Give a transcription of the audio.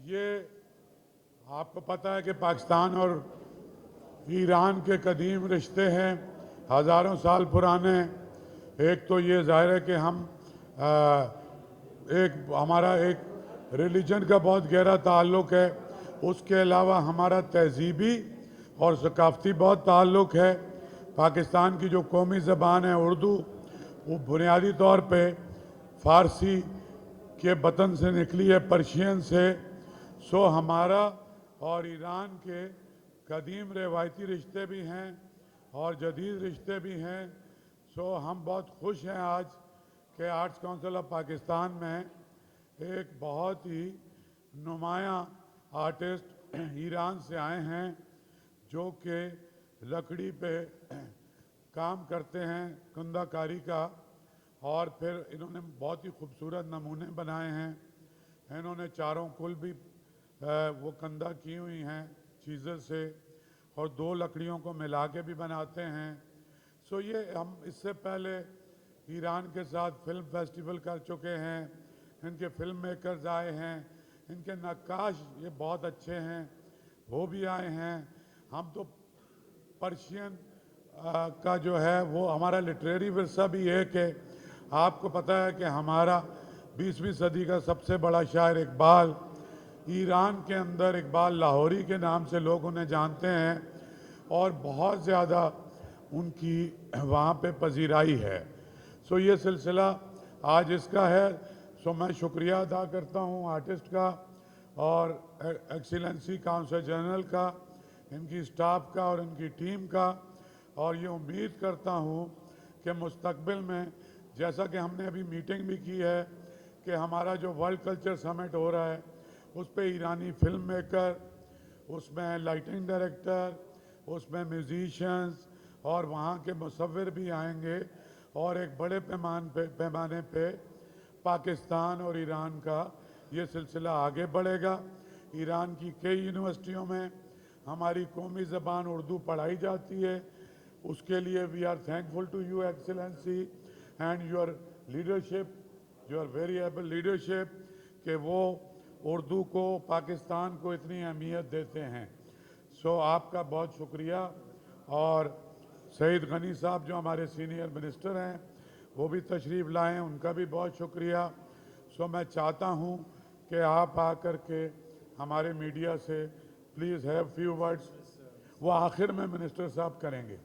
ये आपको पता है कि पाकिस्तान और ईरान के कदीम रिश्ते हैं, हज़ारों साल पुराने। एक तो ये ज़ाहिर है कि हमारा एक रिलीजन का बहुत गहरा ताल्लुक़ है, उसके अलावा हमारा तहज़ीबी और सकाफ़ती बहुत ताल्लुक़ है। पाकिस्तान की जो कौमी ज़बान है उर्दू, वो बुनियादी तौर पे फ़ारसी के वतन से निकली है, पर्शियन से। सो हमारा और ईरान के कदीम रवायती रिश्ते भी हैं और जदीद रिश्ते भी हैं। सो हम बहुत खुश हैं आज कि आर्ट्स काउंसिल ऑफ पाकिस्तान में एक बहुत ही नुमायाँ आर्टिस्ट ईरान से आए हैं जो कि लकड़ी पे काम करते हैं, कुंदाकारी का, और फिर इन्होंने बहुत ही खूबसूरत नमूने बनाए हैं। इन्होंने चारों कुल भी वो कंधा की हुई हैं चीज़ों से, और दो लकड़ियों को मिला के भी बनाते हैं। सो ये हम इससे पहले ईरान के साथ फिल्म फेस्टिवल कर चुके हैं। इनके फिल्म मेकर्स आए हैं, इनके नक्काश ये बहुत अच्छे हैं, वो भी आए हैं। हम तो पर्शियन का जो है वो हमारा लिटरेरी विरसा भी है कि आपको पता है कि हमारा 20वीं सदी का सबसे बड़ा शायर इकबाल, ईरान के अंदर इकबाल लाहौरी के नाम से लोग उन्हें जानते हैं और बहुत ज़्यादा उनकी वहाँ पे पजीराई है। सो ये सिलसिला आज इसका है। सो मैं शुक्रिया अदा करता हूँ आर्टिस्ट का और एक्सीलेंसी काउंसिल जनरल का, इनकी स्टाफ का और इनकी टीम का, और ये उम्मीद करता हूँ कि मुस्तकबिल में, जैसा कि हमने अभी मीटिंग भी की है कि हमारा जो वर्ल्ड कल्चर समिट हो रहा है उस पे ईरानी फिल्म मेकर, उसमें लाइटिंग डायरेक्टर, उसमें म्यूजिशियंस और वहाँ के मुसव्विर भी आएंगे और एक बड़े पैमाने पे पाकिस्तान और ईरान का ये सिलसिला आगे बढ़ेगा। ईरान की कई यूनिवर्सिटियों में हमारी कौमी ज़बान उर्दू पढ़ाई जाती है। उसके लिए we are thankful to you excellency and your leadership, your very able leadership, कि वो उर्दू को, पाकिस्तान को इतनी अहमियत देते हैं। सो आपका बहुत शुक्रिया। और सईद गनी साहब जो हमारे सीनियर मिनिस्टर हैं वो भी तशरीफ़ लाएँ, उनका भी बहुत शुक्रिया। सो मैं चाहता हूँ कि आप आकर के हमारे मीडिया से प्लीज़ हैव फ्यू वर्ड्स, वो आखिर में मिनिस्टर साहब करेंगे।